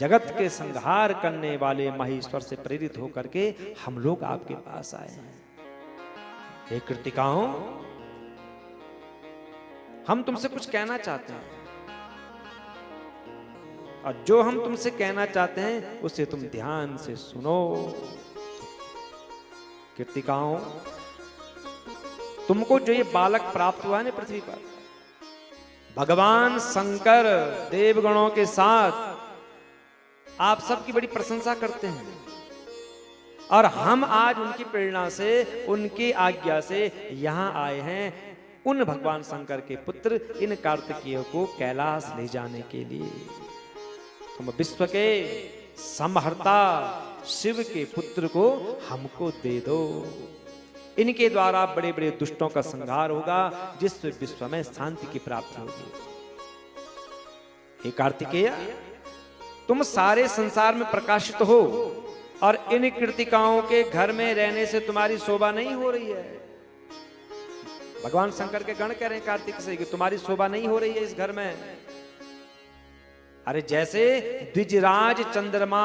जगत के संहार करने वाले महेश्वर से प्रेरित होकर के हम लोग आपके पास आए हैं। हे कृतिकाओं, हम तुमसे कुछ कहना चाहते हैं, और जो हम तुमसे कहना चाहते हैं उसे तुम ध्यान से सुनो। कृतिकाओं, तुमको जो ये बालक प्राप्त हुआ है ना पृथ्वी पर, भगवान शंकर देवगणों के साथ आप सबकी बड़ी प्रशंसा करते हैं, और हम आज उनकी प्रेरणा से, उनकी आज्ञा से यहां आए हैं उन भगवान शंकर के पुत्र इन कार्तिकेय को कैलाश ले जाने के लिए। तुम विश्व के संहर्ता शिव के पुत्र को हमको दे दो। इनके द्वारा बड़े बड़े दुष्टों का संहार होगा, जिससे विश्व में शांति की प्राप्ति होगी। हे कार्तिकेय, तुम सारे संसार में प्रकाशित हो, और इन कृतिकाओं के घर में रहने से तुम्हारी शोभा नहीं हो रही है। भगवान शंकर के गण कह रहे हैं कार्तिक से कि तुम्हारी शोभा नहीं हो रही है इस घर में। अरे जैसे द्विजराज चंद्रमा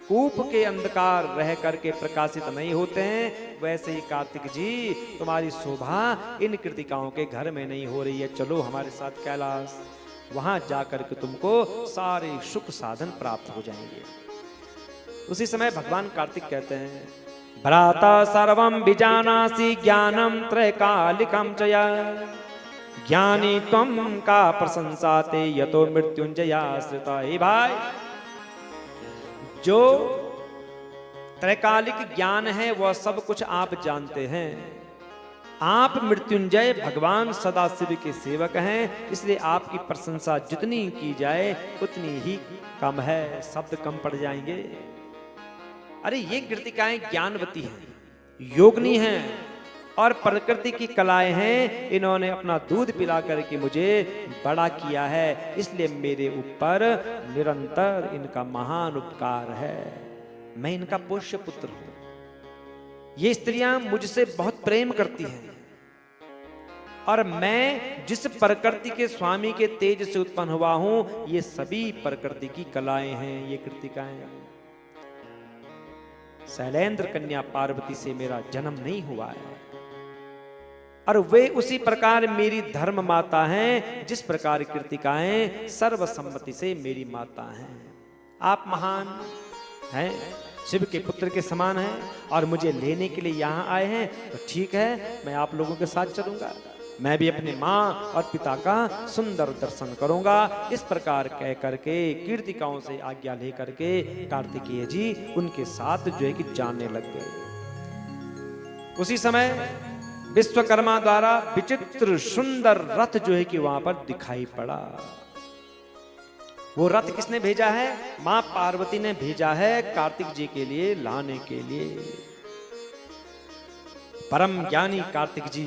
कूप के अंधकार रह करके प्रकाशित नहीं होते हैं, वैसे ही कार्तिक जी तुम्हारी शोभा इन कृतिकाओं के घर में नहीं हो रही है। चलो हमारे साथ कैलाश, वहां जाकर के तुमको सारे सुख साधन प्राप्त हो जाएंगे। उसी समय भगवान कार्तिक कहते हैं, भ्राता सर्वं विजानासि ज्ञानम त्रैकालिकम चया, ज्ञानी त्वं का प्रशंसाते यतो मृत्युंजयाश्रिता। हे भाई, जो त्रैकालिक ज्ञान है वह सब कुछ आप जानते हैं। आप मृत्युंजय भगवान सदाशिव के सेवक हैं, इसलिए आपकी प्रशंसा जितनी की जाए उतनी ही कम है, शब्द कम पड़ जाएंगे। अरे ये कृतिकाएं ज्ञानवती हैं, योगनी हैं, और प्रकृति की कलाएं हैं। इन्होंने अपना दूध पिला करके मुझे बड़ा किया है, इसलिए मेरे ऊपर निरंतर इनका महान उपकार है। मैं इनका पोष्य पुत्र हूं। ये स्त्रियां मुझसे बहुत प्रेम करती हैं, और मैं जिस प्रकृति के स्वामी के तेज से उत्पन्न हुआ हूं, ये सभी प्रकृति की कलाएं हैं, ये कृतिकाएं। शैलेंद्र कन्या पार्वती से मेरा जन्म नहीं हुआ है, और वे उसी प्रकार मेरी धर्म माता हैं, जिस प्रकार कृतिकाएं सर्वसम्मति से मेरी माता हैं। आप महान हैं, शिव के पुत्र के समान हैं, और मुझे लेने के लिए यहाँ आए हैं, तो ठीक है, मैं आप लोगों के साथ चलूंगा। मैं भी अपने माँ और पिता का सुंदर दर्शन करूंगा। इस प्रकार कह करके कीर्तिकाओं से आज्ञा ले करके कार्तिकेय जी उनके साथ जो है कि जाने लग गए। उसी समय विश्वकर्मा द्वारा विचित्र सुंदर रथ जो है कि वहां पर दिखाई पड़ा। वो रथ किसने भेजा है? मां पार्वती ने भेजा है कार्तिक जी के लिए लाने के लिए। परम ज्ञानी कार्तिक जी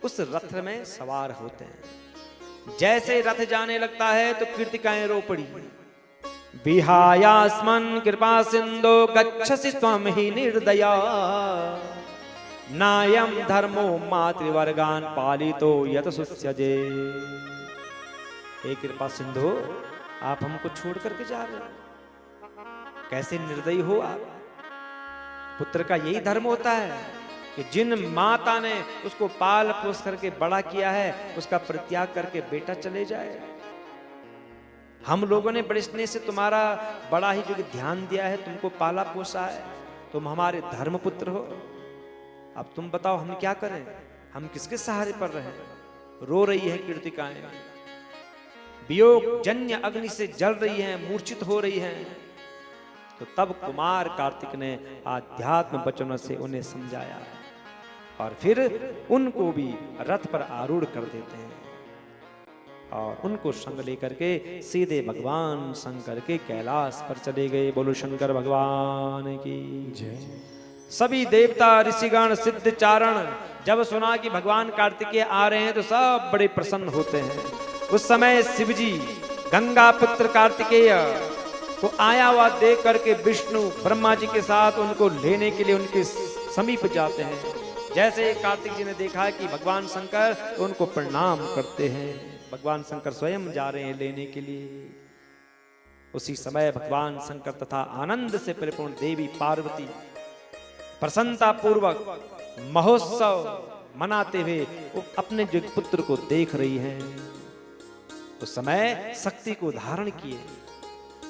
उस रथ में सवार होते हैं। जैसे रथ जाने लगता है तो कृतिकाएं रो पड़ी। विहायास्मन् कृपा सिंधो गच्छसि त्वं हि निर्दया, नायं धर्मो मातृवर्गान् पालितो यत सुस्यजे। हे कृपा सिंधु, आप हमको छोड़ करके जा रहे हो, कैसे निर्दयी हो आप। पुत्र का यही धर्म होता है कि जिन माता ने उसको पाल पोस करके बड़ा किया है, उसका परित्याग करके बेटा चले जाए। हम लोगों ने बड़े स्नेह से तुम्हारा बड़ा ही जो ध्यान दिया है, तुमको पाला पोसा है, तुम हमारे धर्म पुत्र हो। अब तुम बताओ हम क्या करें, हम किसके सहारे पर रहें। रो रही है कृतिकाएं, वियोग जन्य अग्नि से जल रही हैं, मूर्छित हो रही हैं। तो तब कुमार कार्तिक ने आध्यात्म वचनों से उन्हें समझाया, और फिर उनको भी रथ पर आरूढ़ कर देते हैं, और उनको संग लेकर के सीधे भगवान शंकर के कैलाश पर चले गए। बोलो शंकर भगवान की जय। सभी देवता ऋषिगण सिद्ध चारण जब सुना कि भगवान कार्तिकेय आ रहे हैं तो सब बड़े प्रसन्न होते हैं। उस समय शिवजी गंगा पुत्र कार्तिकेय को आया हुआ देख करके विष्णु ब्रह्मा जी के साथ उनको लेने के लिए उनके समीप जाते हैं। जैसे कार्तिक जी ने देखा कि भगवान शंकर, तो उनको प्रणाम करते हैं। भगवान शंकर स्वयं जा रहे हैं लेने के लिए। उसी समय भगवान शंकर तथा आनंद से परिपूर्ण देवी पार्वती प्रसन्नता पूर्वक महोत्सव मनाते हुए अपने जो पुत्र को देख रही हैं। उस समय शक्ति को धारण किए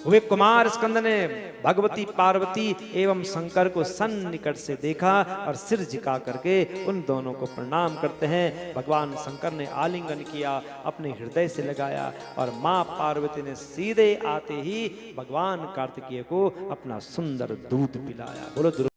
वे कुमार स्कंद ने भगवती पार्वती एवं शंकर को सन्निकट से देखा और सिर झुका करके उन दोनों को प्रणाम करते हैं। भगवान शंकर ने आलिंगन किया, अपने हृदय से लगाया और मां पार्वती ने सीधे आते ही भगवान कार्तिकेय को अपना सुंदर दूध पिलाया। बोलो